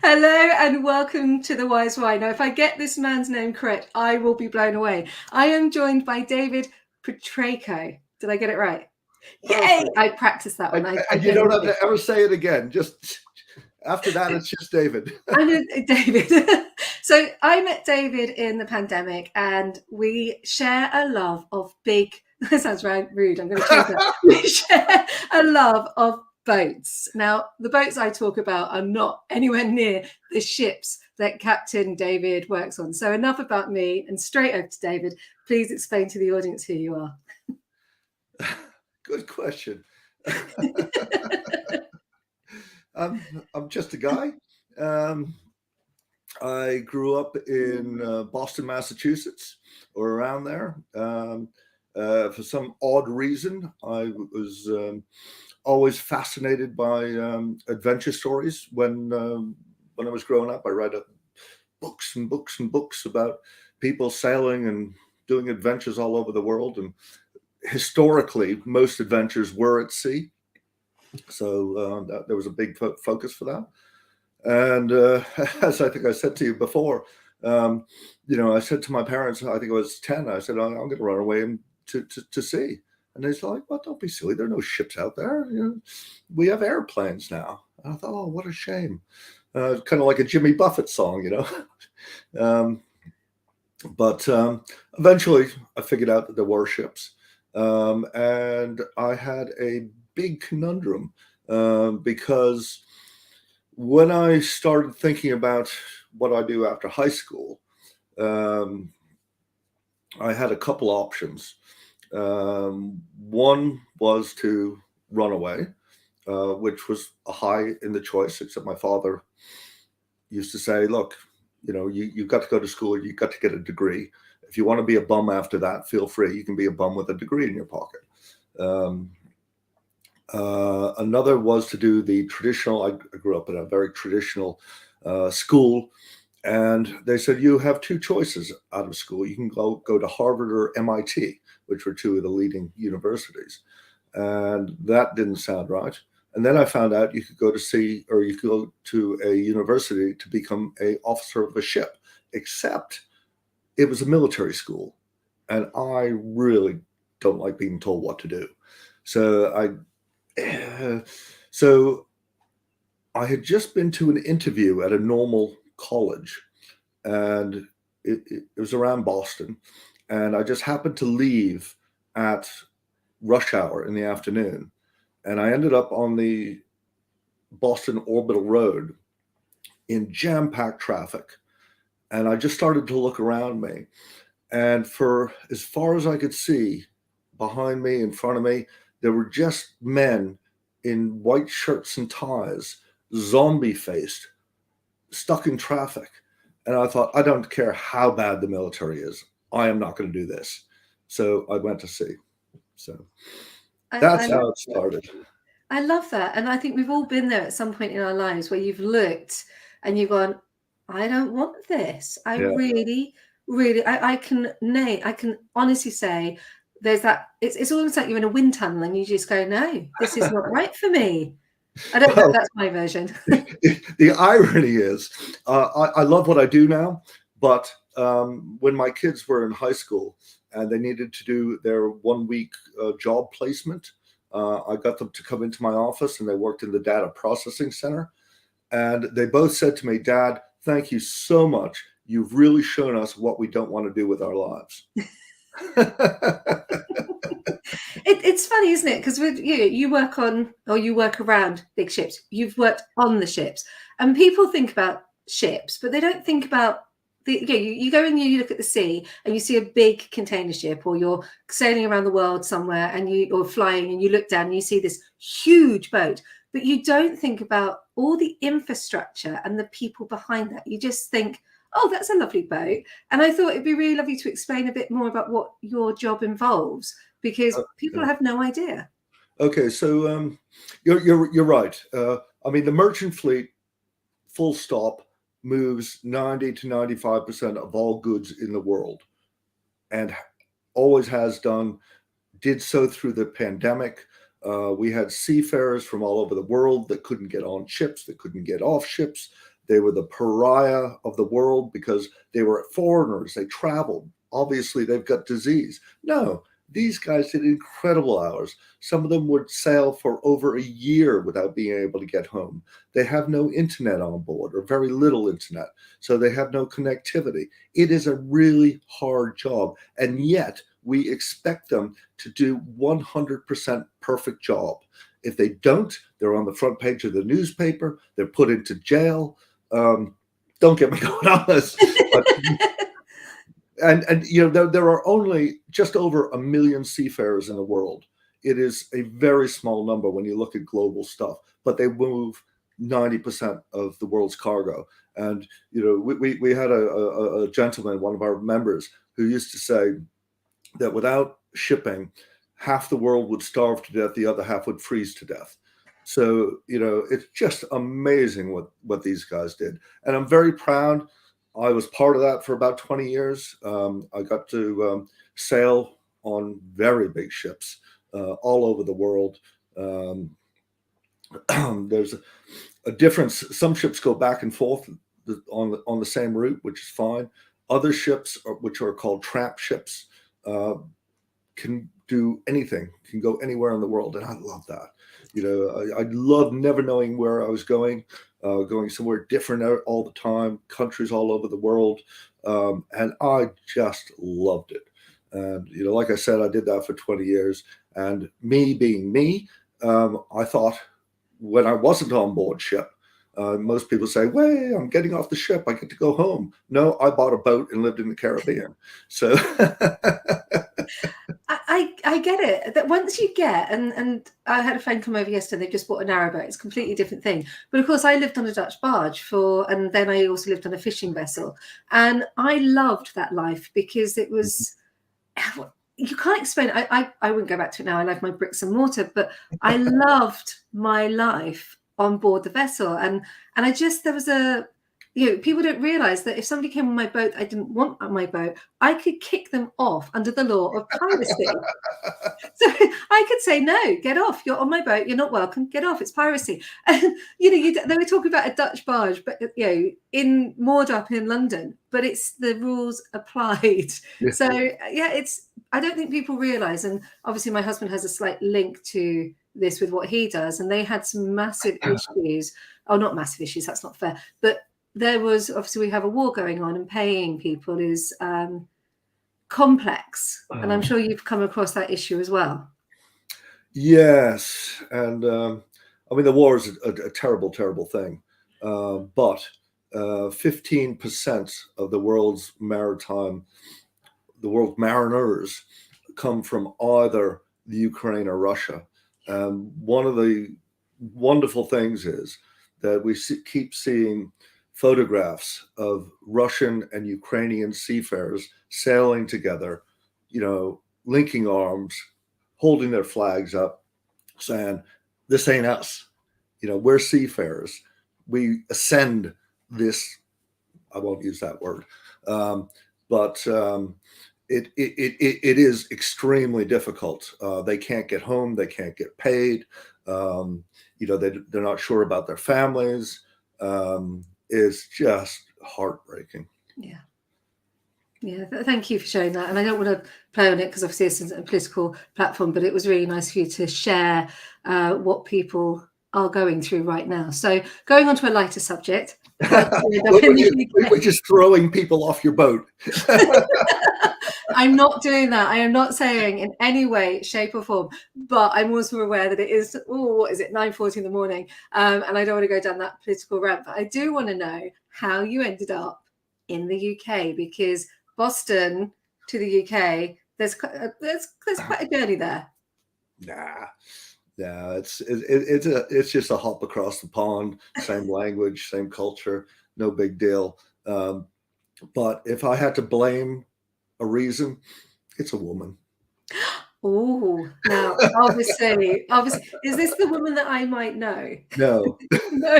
Hello and welcome to the Wise Why. Now, if I get this man's name correct, I will be blown away. I am joined by David Patraiko. Did I get it right? Yay! Perfect. I practiced that one. I And you don't have genuinely. to ever say it again. Just after that, it's just David. I'm David. So I met David in the pandemic, and we share a love of big. That sounds right rude. I'm going to change that. We share a love of boats. Now, the boats I talk about are not anywhere near the ships that Captain David works on. So enough about me, and straight over to David. Please explain to the audience who you are. Good question. I'm just a guy. I grew up in Boston, Massachusetts, or around there. For some odd reason, I was always fascinated by adventure stories. When I was growing up, I read books and books and books about people sailing and doing adventures all over the world. And historically, most adventures were at sea. So there was a big focus for that. And as I think I said to you before, I said to my parents, I think I was 10, I said, I'm going to run away to sea. And they're like, well, don't be silly. There are no ships out there. We have airplanes now. And I thought, oh, what a shame. Kind of like a Jimmy Buffett song, But eventually I figured out that there were ships. And I had a big conundrum because when I started thinking about what I do after high school, I had a couple options. One was to run away, which was a high in the choice, except my father used to say, look, you've got to go to school, you've got to get a degree. If you want to be a bum after that, feel free. You can be a bum with a degree in your pocket. Another was to do the traditional. I grew up in a very traditional school, and they said you have two choices out of school. You can go to Harvard or MIT, which were two of the leading universities, and that didn't sound right. And then I found out you could go to sea, or you could go to a university to become an officer of a ship, except it was a military school, and I really don't like being told what to do. So I had just been to an interview at a normal college, and it was around Boston, and I just happened to leave at rush hour in the afternoon, and I ended up on the Boston Orbital Road in jam-packed traffic, and I just started to look around me, and for as far as I could see, behind me, in front of me, there were just men in white shirts and ties, zombie-faced, stuck in traffic. And I thought, I don't care how bad the military is. I am not going to do this. So I went to sea. So that's how it started. I love that. And I think we've all been there at some point in our lives where you've looked and you've gone, I don't want this. I really, I can honestly say there's that. It's almost like you're in a wind tunnel and you just go, no, this is not right for me. I don't know. That's my version. The irony is, I love what I do now, but when my kids were in high school and they needed to do their 1 week job placement, I got them to come into my office, and they worked in the data processing center. And they both said to me, Dad, thank you so much. You've really shown us what we don't want to do with our lives. It's funny, isn't it? Because with you work on, or you work around big ships. You've worked on the ships, and people think about ships, but they don't think about you go and you look at the sea and you see a big container ship, or you're sailing around the world somewhere and or flying and you look down and you see this huge boat, but you don't think about all the infrastructure and the people behind that. You just think, oh, that's a lovely boat. And I thought it'd be really lovely to explain a bit more about what your job involves, because people have no idea. Okay, so you're right. I mean, the merchant fleet, full stop, moves 90 to 95% of all goods in the world, and always has done. Did so through the pandemic. We had seafarers from all over the world that couldn't get on ships, that couldn't get off ships, They were the pariah of the world because they were foreigners. They traveled. Obviously, they've got disease. No, these guys did incredible hours. Some of them would sail for over a year without being able to get home. They have no internet on board, or very little internet, so they have no connectivity. It is a really hard job, and yet we expect them to do 100% perfect job. If they don't, they're on the front page of the newspaper. They're put into jail. Don't get me going on this. But, and you know, there are only just over 1 million seafarers in the world. It is a very small number when you look at global stuff, but they move 90% of the world's cargo. And you know, we had a gentleman, one of our members, who used to say that without shipping, half the world would starve to death, the other half would freeze to death. So, you know, it's just amazing what these guys did. And I'm very proud. I was part of that for about 20 years. I got to sail on very big ships all over the world. There's a difference. Some ships go back and forth on the same route, which is fine. Other ships, which are called tramp ships, can do anything, can go anywhere in the world. And I love that. You know, I love never knowing where I was going somewhere different all the time, countries all over the world. And I just loved it. And, you know, like I said, I did that for 20 years. And me being me, I thought when I wasn't on board ship, most people say, "Way, I'm getting off the ship. I get to go home." No, I bought a boat and lived in the Caribbean. So I get it. That once you get, and I had a friend come over yesterday, they just bought a narrowboat. It's a completely different thing. But of course, I lived on a Dutch barge and then I also lived on a fishing vessel. And I loved that life because it was, you can't explain it. I wouldn't go back to it now. I love my bricks and mortar, but I loved my life on board the vessel. And I just, there was people don't realize that if somebody came on my boat, I didn't want on my boat, I could kick them off under the law of piracy. So I could say, "No, get off. You're on my boat. You're not welcome. Get off. It's piracy." And they were talking about a Dutch barge, but in moored up in London, but it's the rules applied. Yeah. So I don't think people realize, and obviously my husband has a slight link to this with what he does, and they had some massive issues. Oh, not massive issues. That's not fair, but there was, obviously we have a war going on, and paying people is complex. And I'm sure you've come across that issue as well. Yes. And I mean, the war is a terrible, terrible thing. But 15% of the world's mariners come from either the Ukraine or Russia. One of the wonderful things is that we keep seeing photographs of Russian and Ukrainian seafarers sailing together, you know, linking arms, holding their flags up, saying, "This ain't us. You know, we're seafarers. We ascend this." I won't use that word, but it is extremely difficult. They can't get home. They can't get paid. They're not sure about their families. Is just heartbreaking. Yeah. Thank you for sharing that. And I don't want to play on it because obviously this isn't a political platform, but it was really nice for you to share what people are going through right now. So going on to a lighter subject. We're just throwing people off your boat. I'm not doing that. I am not saying in any way, shape or form, but I'm also aware that it is, 9:40 in the morning. And I don't want to go down that political rant, but I do want to know how you ended up in the UK, because Boston to the UK, there's quite a journey there. Nah, it's just a hop across the pond, same language, same culture, no big deal. But if I had to blame a reason, it's a woman. Oh, now obviously, is this the woman that I might know? No. No.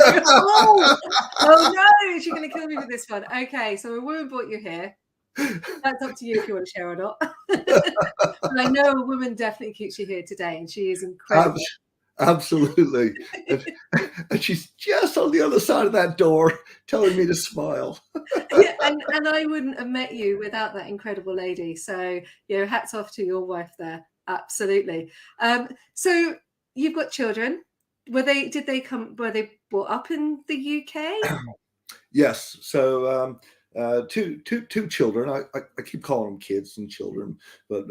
Oh no, she's going to kill me with this one. Okay, so a woman brought you here. That's up to you if you want to share or not. But I know a woman definitely keeps you here today, and she is incredible. Absolutely. And, and she's just on the other side of that door telling me to smile. Yeah, and I wouldn't have met you without that incredible lady. So, hats off to your wife there. Absolutely. So you've got children. Were they brought up in the UK? Yes. So two children. I keep calling them kids and children, but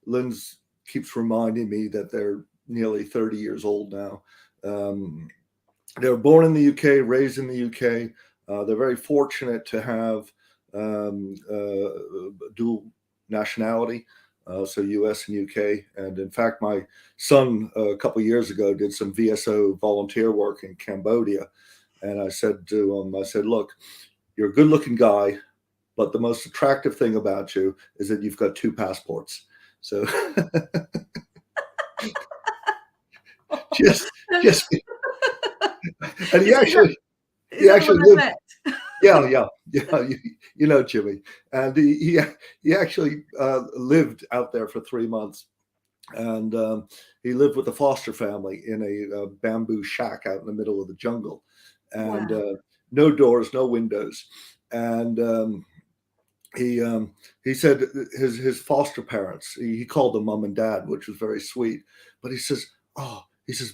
Lynn's keeps reminding me that they're nearly 30 years old now. They were born in the UK, raised in the UK. They're very fortunate to have dual nationality, so US and UK. And in fact, my son a couple of years ago did some VSO volunteer work in Cambodia. And I said to him, I said, look, you're a good looking guy, but the most attractive thing about you is that you've got 2 passports. So just, and he actually lived. Yeah. You know Jimmy, and he actually lived out there for 3 months, and he lived with a foster family in a bamboo shack out in the middle of the jungle, and Wow. no doors, no windows, and he said his foster parents, he called them mom and dad, which was very sweet, but he says,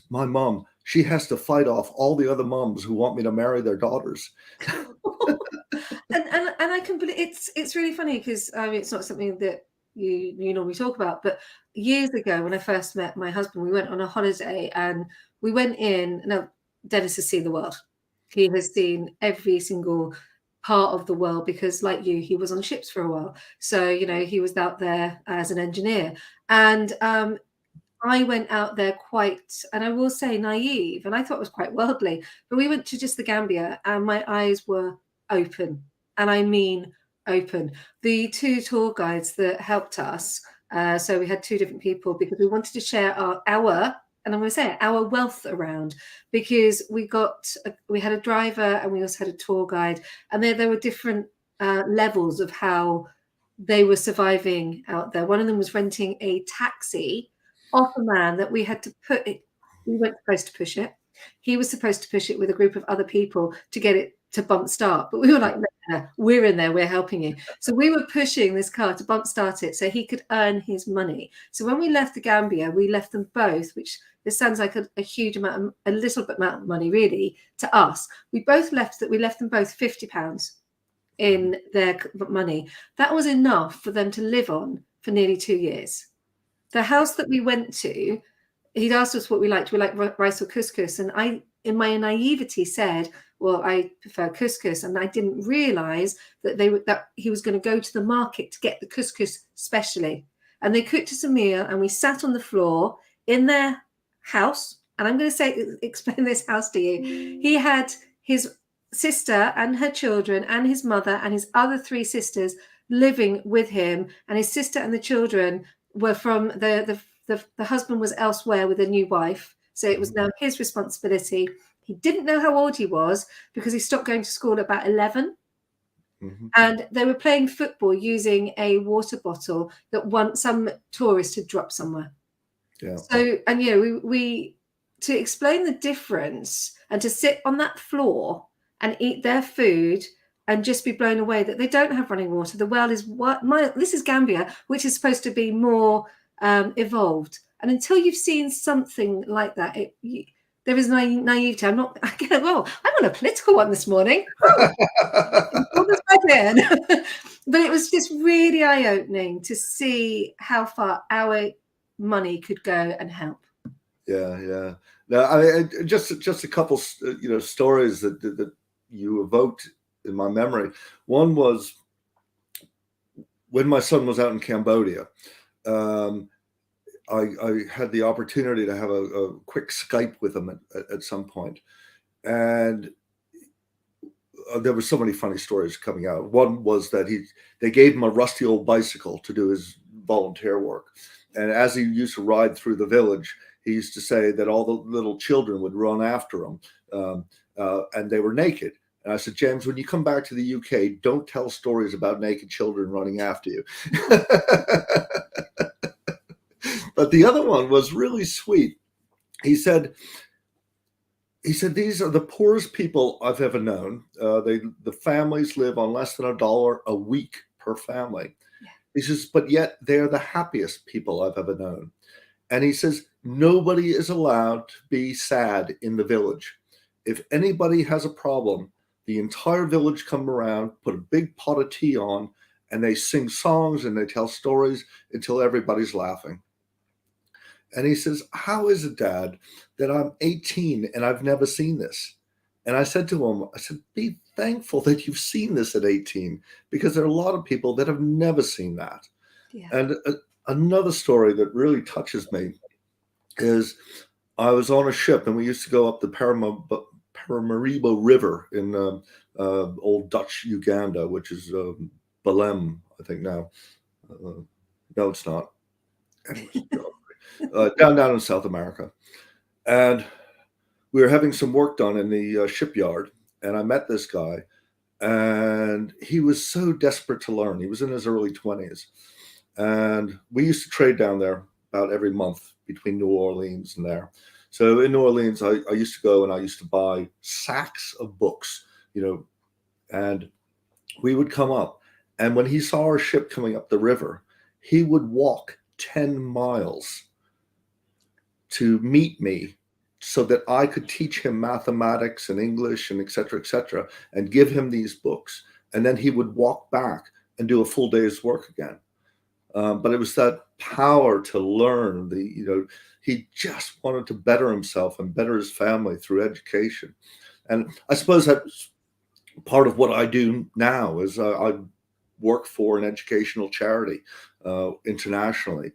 my mom, she has to fight off all the other moms who want me to marry their daughters. and I can believe it's really funny because it's not something that you normally talk about, but years ago when I first met my husband, we went on a holiday and we went in. Now Dennis has seen the world. He has seen every single part of the world because, like you, he was on ships for a while. So he was out there as an engineer, and I went out there quite, and I will say naive, and I thought it was quite worldly. But we went to just the Gambia, and my eyes were open, and I mean open. The 2 tour guides that helped us, so we had 2 different people because we wanted to share our and I'm going to say it, our wealth around, because we had a driver and we also had a tour guide, and there were different levels of how they were surviving out there. One of them was renting a taxi off a man that we had to put it. We weren't supposed to push it. He was supposed to push it with a group of other people to get it to bump start. But we were like, no, we're in there, we're helping you. So we were pushing this car to bump start it so he could earn his money. So when we left the Gambia, we left them both, which this sounds like a huge amount, a little bit amount of money really to us. We left them both £50 in their money. That was enough for them to live on for nearly 2 years. The house that we went to, he'd asked us what we liked. We liked rice or couscous. And I, in my naivety, said, well, I prefer couscous. And I didn't realize that he was going to go to the market to get the couscous specially. And they cooked us a meal and we sat on the floor in their house. And I'm going to explain this house to you. He had his sister and her children and his mother and his other 3 sisters living with him. And his sister and the children were from the husband was elsewhere with a new wife, so it was now his responsibility. He didn't know how old he was because he stopped going to school at about 11. And they were playing football using a water bottle that some tourist had dropped somewhere. So, and we to explain the difference and to sit on that floor and eat their food and just be blown away that they don't have running water. The well is this is Gambia, which is supposed to be more evolved. And until you've seen something like that, there is naivety. I'm on a political one this morning. But it was just really eye-opening to see how far our money could go and help. Yeah. Now, I mean, just a couple, stories that you evoked in my memory. One was when my son was out in Cambodia. I had the opportunity to have a quick Skype with him at some point, and there were so many funny stories coming out. One was that they gave him a rusty old bicycle to do his volunteer work, and as he used to ride through the village, he used to say that all the little children would run after him, and they were naked. And I said, James, when you come back to the UK, don't tell stories about naked children running after you. But the other one was really sweet. he said, these are the poorest people I've ever known. The families live on less than $1 a week per family. Yeah. He says, but yet they're the happiest people I've ever known. And he says, nobody is allowed to be sad in the village. If anybody has a problem, the entire village come around, put a big pot of tea on, and they sing songs and they tell stories until everybody's laughing. And he says, how is it, Dad, that I'm 18 and I've never seen this? And I said to him, I said, be thankful that you've seen this at 18, because there are a lot of people that have never seen that. Yeah. And another story that really touches me is I was on a ship and we used to go up the Paramaribo River in old Dutch Uganda, which is Belem, I think now. No, it's not. Down in South America. And we were having some work done in the shipyard, and I met this guy, and he was so desperate to learn. He was in his early 20s. And we used to trade down there about every month between New Orleans and there. So in New Orleans, I used to go and I used to buy sacks of books, and we would come up. And when he saw our ship coming up the river, he would walk 10 miles to meet me so that I could teach him mathematics and English and et cetera, and give him these books. And then he would walk back and do a full day's work again. But it was that power to learn. He just wanted to better himself and better his family through education. And I suppose that's part of what I do now is I work for an educational charity internationally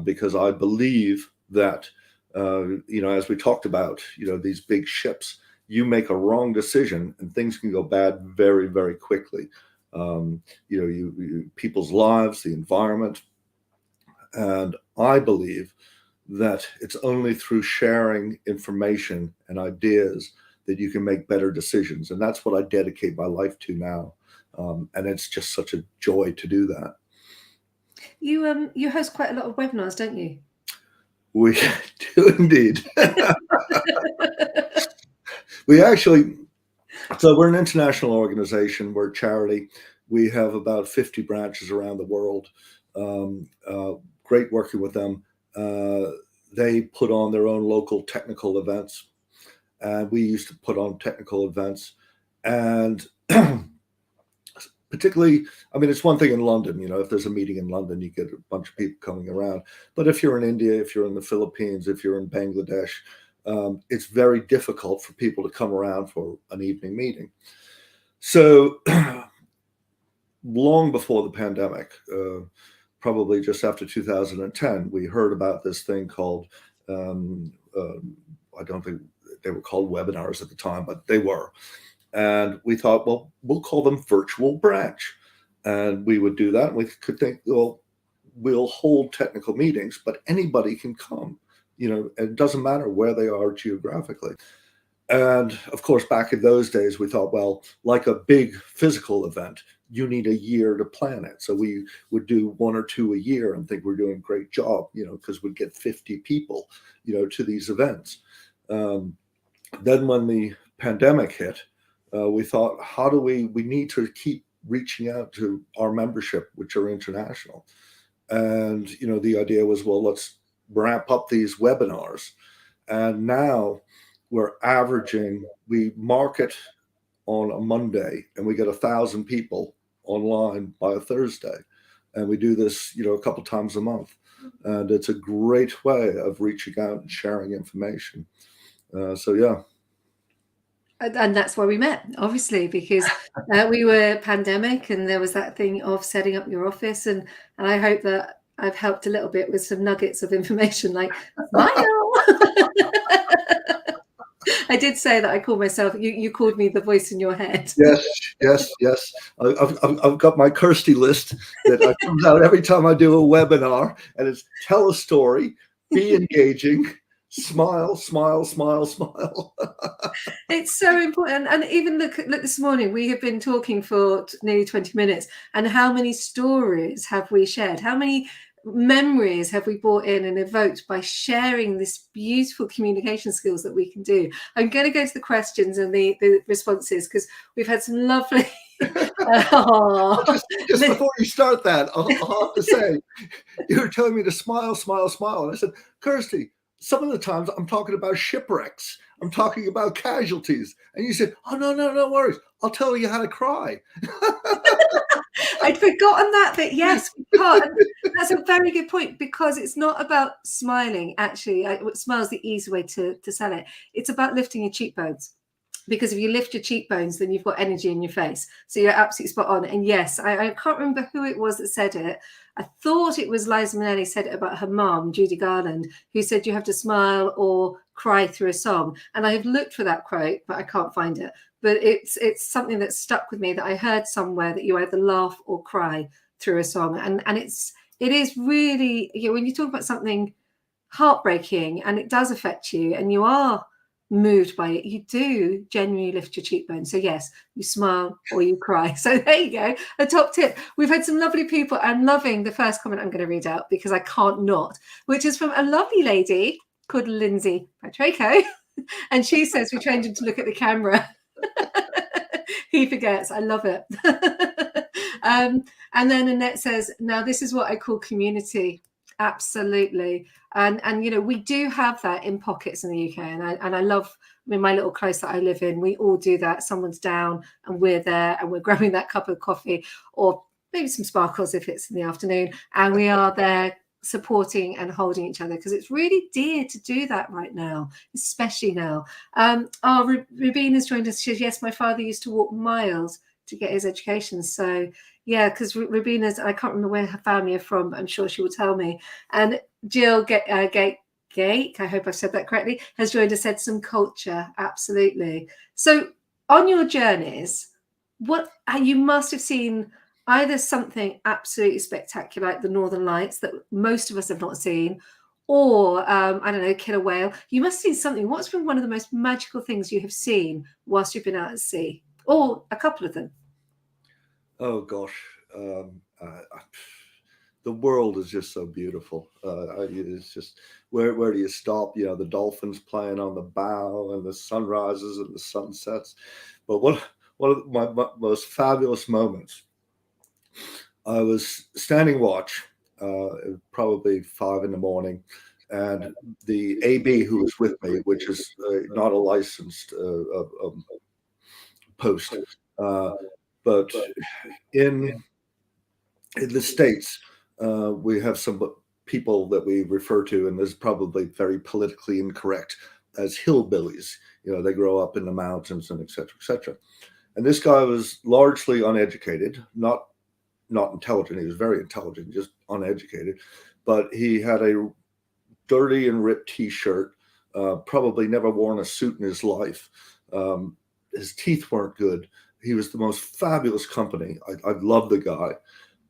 because I believe that, as we talked about, these big ships, you make a wrong decision and things can go bad very, very quickly. People's lives, the environment. And I believe that it's only through sharing information and ideas that you can make better decisions. And that's what I dedicate my life to now. And it's just such a joy to do that. You host quite a lot of webinars, don't you? We do indeed. So we're an international organization. We're a charity. We have about 50 branches around the world. Great working with them. They put on their own local technical events. And we used to put on technical events. And particularly, it's one thing in London, if there's a meeting in London, you get a bunch of people coming around. But if you're in India, if you're in the Philippines, if you're in Bangladesh, it's very difficult for people to come around for an evening meeting. So long before the pandemic, probably just after 2010, we heard about this thing called, I don't think they were called webinars at the time, but they were. And we thought, well, we'll call them virtual branch. And we would do that. And we could think, well, we'll hold technical meetings, but anybody can come. It doesn't matter where they are geographically. And of course, back in those days, we thought, well, like a big physical event, you need a year to plan it. So we would do 1 or 2 a year and think we're doing a great job, because we'd get 50 people, to these events. Then when the pandemic hit, we thought, how do we need to keep reaching out to our membership, which are international. And, the idea was, well, let's ramp up these webinars. And now we're we market on a Monday and we get 1,000 people online by a Thursday. And we do this, a couple times a month. And it's a great way of reaching out and sharing information. Yeah. And that's where we met, obviously, because we were pandemic and there was that thing of setting up your office. And I hope that I've helped a little bit with some nuggets of information like smile. I did say that I call myself, you called me the voice in your head. Yes. I've got my Kirsty list that comes out every time I do a webinar, and it's tell a story, be engaging, smile. It's so important. And even look this morning, we have been talking for nearly 20 minutes, and how many stories have we shared? How many memories have we brought in and evoked by sharing this beautiful communication skills that we can do? I'm going to go to the questions and the responses, because we've had some lovely just before you start that, I'll have to say, you were telling me to smile, smile, smile. And I said, Kirsty, some of the times I'm talking about shipwrecks. I'm talking about casualties. And you said, oh, no worries. I'll tell you how to cry. I'd forgotten that bit. Yes, we can't. That's a very good point, because it's not about smiling. Actually, smile's the easy way to sell it. It's about lifting your cheekbones. Because if you lift your cheekbones, then you've got energy in your face. So you're absolutely spot on. And yes, I can't remember who it was that said it. I thought it was Liza Minnelli said it about her mom, Judy Garland, who said you have to smile or cry through a song. And I have looked for that quote, but I can't find it. But it's something that stuck with me, that I heard somewhere, that you either laugh or cry through a song. And it is really, when you talk about something heartbreaking and it does affect you and you are moved by it, you do genuinely lift your cheekbones. So yes, you smile or you cry. So there you go, a top tip. We've had some lovely people. I'm loving the first comment I'm going to read out, because I can't not, which is from a lovely lady called Lindsay Patraiko. And she says, we trained him to look at the camera. He forgets. I love it. And then Annette says, now this is what I call community. Absolutely. And we do have that in pockets in the UK, and I love, my little close that I live in, we all do that. Someone's down and we're there and we're grabbing that cup of coffee, or maybe some sparkles if it's in the afternoon, and we are there supporting and holding each other, because it's really dear to do that right now, especially now. Rubina has joined us. She says, yes, my father used to walk miles to get his education. So yeah, because Rubina's, I can't remember where her family are from, but I'm sure she will tell me. And Jill Gate, I hope I've said that correctly, has joined us, said some culture. Absolutely. So on your journeys, what you must have seen either something absolutely spectacular like the Northern Lights that most of us have not seen, or I don't know, killer whale. You must have seen something. What's been one of the most magical things you have seen whilst you've been out at sea, or a couple of them? Oh gosh, the world is just so beautiful. It's just, where do you stop? The dolphins playing on the bow, and the sunrises and the sunsets. But one of my most fabulous moments, I was standing watch, probably 5 a.m, and the AB who was with me, which is not a licensed post, but in the States, we have some people that we refer to, and this is probably very politically incorrect, as hillbillies. They grow up in the mountains and et cetera, et cetera. And this guy was largely uneducated, not intelligent. He was very intelligent, just uneducated. But he had a dirty and ripped T-shirt, probably never worn a suit in his life. His teeth weren't good. He was the most fabulous company. I love the guy.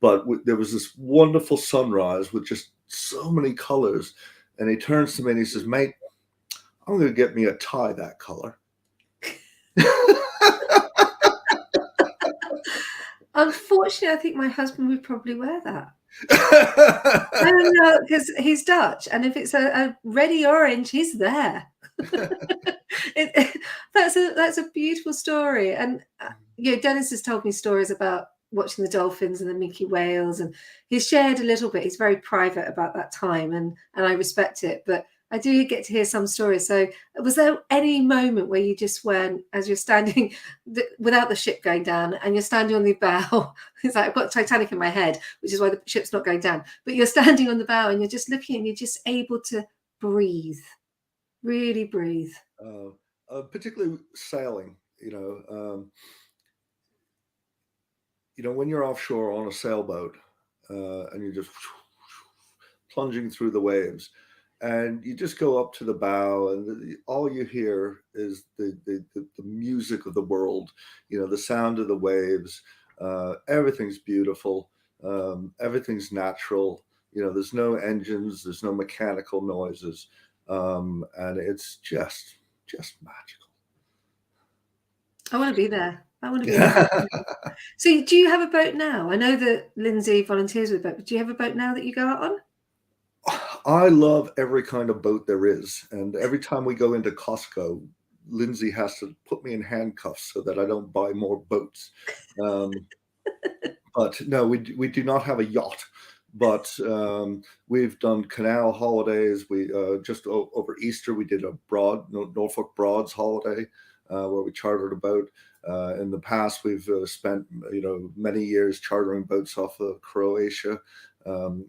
But there was this wonderful sunrise with just so many colors. And he turns to me and he says, mate, I'm going to get me a tie that color. Unfortunately, I think my husband would probably wear that. I don't know, because he's Dutch, and if it's a reddy orange, he's there. That's a beautiful story. And Dennis has told me stories about watching the dolphins and the minke whales, and he's shared a little bit. He's very private about that time, and I respect it, but I do get to hear some stories. So was there any moment where you just went, as you're standing without the ship going down, and you're standing on the bow, it's like I've got Titanic in my head, which is why the ship's not going down, but you're standing on the bow and you're just looking and you're just able to breathe, really breathe? Particularly sailing, when you're offshore on a sailboat, and you're just plunging through the waves, and you just go up to the bow, and all you hear is the music of the world, the sound of the waves. Everything's beautiful. Everything's natural. There's no engines, there's no mechanical noises, and it's just magical. I want to be there. I want to be on a boat. So do you have a boat now? I know that Lindsay volunteers with a boat, but do you have a boat now that you go out on? I love every kind of boat there is. And every time we go into Costco, Lindsay has to put me in handcuffs so that I don't buy more boats. But no, we do not have a yacht. But we've done canal holidays. We just over Easter we did a Norfolk Broads holiday where we chartered a boat. In the past, we've spent many years chartering boats off of Croatia,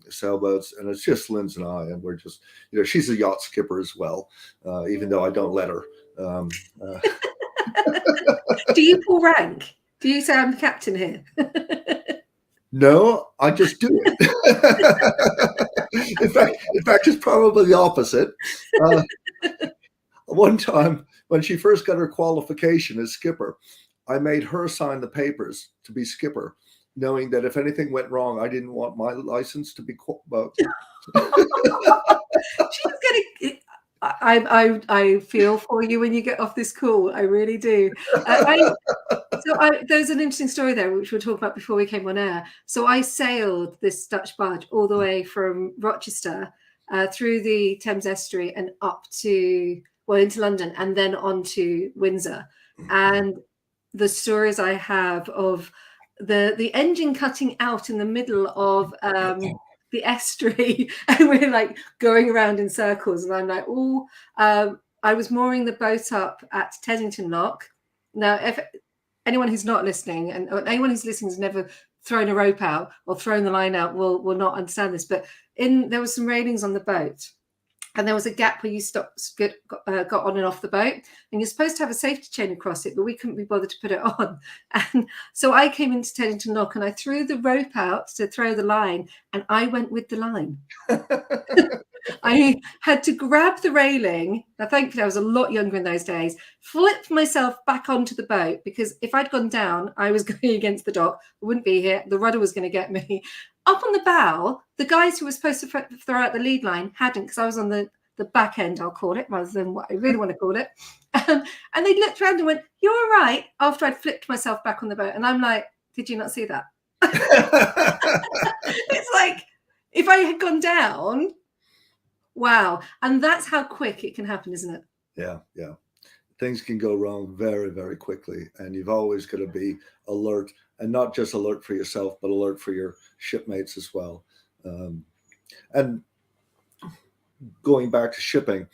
sailboats, and it's just Linz and I, and we're just she's a yacht skipper as well, even though I don't let her. Do you pull rank? Do you say I'm the captain here? No, I just do it. in fact, it's probably the opposite. One time, when she first got her qualification as skipper, I made her sign the papers to be skipper, knowing that if anything went wrong, I didn't want my license to be. She's getting. I feel for you when you get off this call. I really do. There's an interesting story there, which we'll talk about before we came on air. So I sailed this Dutch barge all the way from Rochester through the Thames Estuary and up to into London and then on to Windsor. And the stories I have of the engine cutting out in the middle of the estuary, and we're like going around in circles, and I'm like, I was mooring the boat up at Teddington Lock. Now, if anyone who's not listening and anyone who's listening has never thrown a rope out or thrown the line out will not understand this, but there was some railings on the boat, and there was a gap where you got on and off the boat, and you're supposed to have a safety chain across it, but we couldn't be bothered to put it on. And so I came into Teddington Lock and I threw the rope out to throw the line, and I went with the line. I had to grab the railing. Now, thankfully, I was a lot younger in those days, flip myself back onto the boat, because if I'd gone down, I was going against the dock. I wouldn't be here. The rudder was going to get me. Up on the bow, the guys who were supposed to throw out the lead line hadn't, because I was on the back end, I'll call it, rather than what I really want to call it. And they looked around and went, "You're all right," after I'd flipped myself back on the boat. And I'm like, "Did you not see that?" It's like, if I had gone down, wow. And that's how quick it can happen, isn't it? Yeah. Things can go wrong very, very quickly. And you've always got to be alert, and not just alert for yourself, but alert for your shipmates as well. And going back to shipping,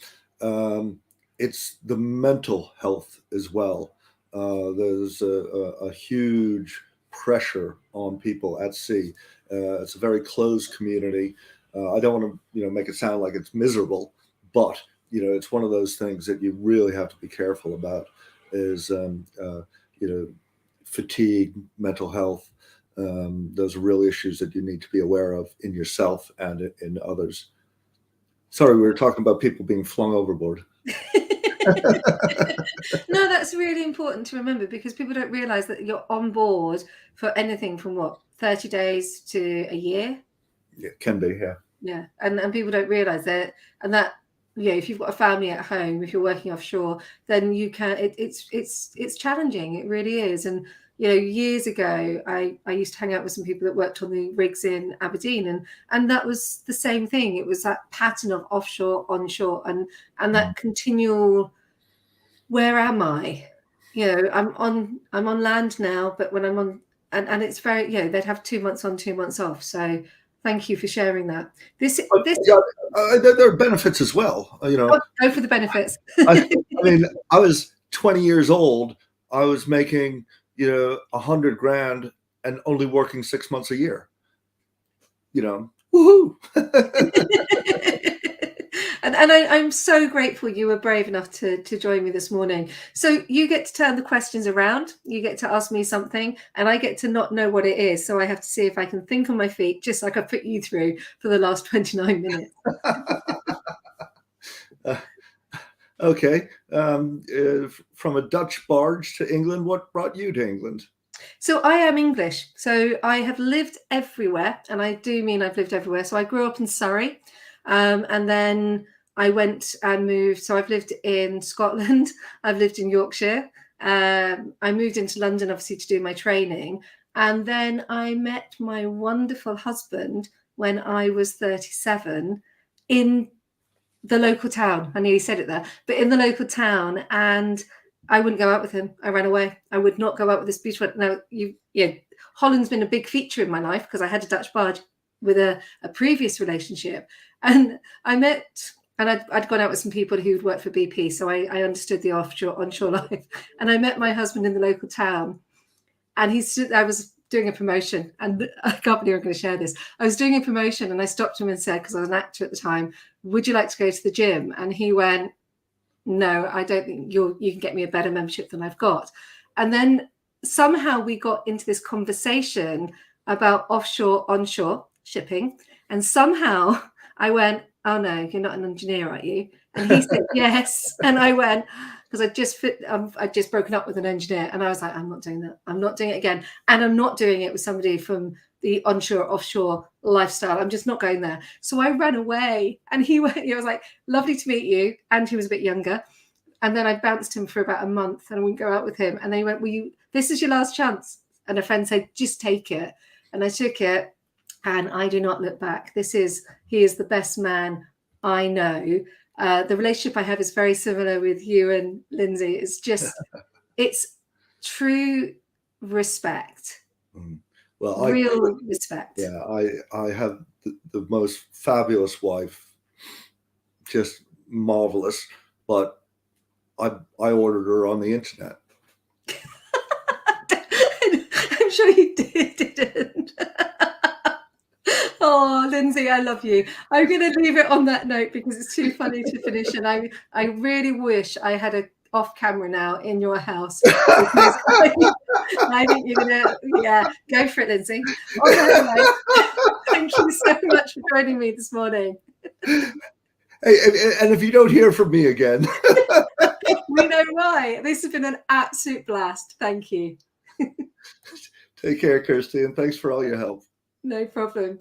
it's the mental health as well. There's a huge pressure on people at sea. It's a very closed community. I don't want to, make it sound like it's miserable, but it's one of those things that you really have to be careful about. Is fatigue, mental health. Those are real issues that you need to be aware of in yourself and in others. Sorry, we were talking about people being flung overboard. No, that's really important to remember, because people don't realize that you're on board for anything from 30 days to a year. It can be, yeah. Yeah, and people don't realize that, and that if you've got a family at home, if you're working offshore, then you can. It's challenging. It really is. And years ago, I used to hang out with some people that worked on the rigs in Aberdeen, and that was the same thing. It was that pattern of offshore, onshore, and that continual. Where am I? I'm on land now, but when I'm on, and it's very they'd have 2 months on, 2 months off. So thank you for sharing that. There are benefits as well. Go for the benefits. I mean, I was 20 years old. I was making $100,000 and only working 6 months a year. Woohoo! And I'm so grateful you were brave enough to join me this morning. So you get to turn the questions around. You get to ask me something, and I get to not know what it is. So I have to see if I can think on my feet, just like I put you through for the last 29 minutes. Okay. From a Dutch barge to England, what brought you to England? So I am English. So I have lived everywhere, and I do mean I've lived everywhere. So I grew up in Surrey. And then I went and moved. So I've lived in Scotland, I've lived in Yorkshire, I moved into London, obviously, to do my training. And then I met my wonderful husband when I was 37 in the local town. I nearly said it there, but in the local town. And I wouldn't go out with him. I ran away. I would not go out with this beautiful. Now, Holland's been a big feature in my life because I had a Dutch barge with a previous relationship. And I met, and I'd gone out with some people who'd worked for BP. So I understood the onshore life. And I met my husband in the local town. And I was doing a promotion, and I can't believe I'm going to share this. I was doing a promotion and I stopped him and said, because I was an actor at the time, would you like to go to the gym? And he went, no, I don't think you can get me a better membership than I've got. And then somehow we got into this conversation about offshore, onshore shipping. And somehow I went, oh no, you're not an engineer, are you? And he said, yes. And I went, because I'd just broken up with an engineer, and I was like, I'm not doing that. I'm not doing it again. And I'm not doing it with somebody from the onshore, offshore lifestyle. I'm just not going there. So I ran away, and he was like, lovely to meet you. And he was a bit younger. And then I bounced him for about a month and I wouldn't go out with him. And then he went, this is your last chance. And a friend said, just take it. And I took it, and I do not look back. He is the best man I know. The relationship I have is very similar with you and Lindsay. It's true respect. Well, real respect. Yeah, I have the most fabulous wife, just marvelous. But I ordered her on the internet. I'm sure you didn't. Oh, Lindsay, I love you. I'm going to leave it on that note because it's too funny to finish. And I really wish I had a off camera now in your house. I think you're going to, go for it, Lindsay. Thank you so much for joining me this morning. Hey, and if you don't hear from me again. We know why. This has been an absolute blast. Thank you. Take care, Kirsty, and thanks for all your help. No problem.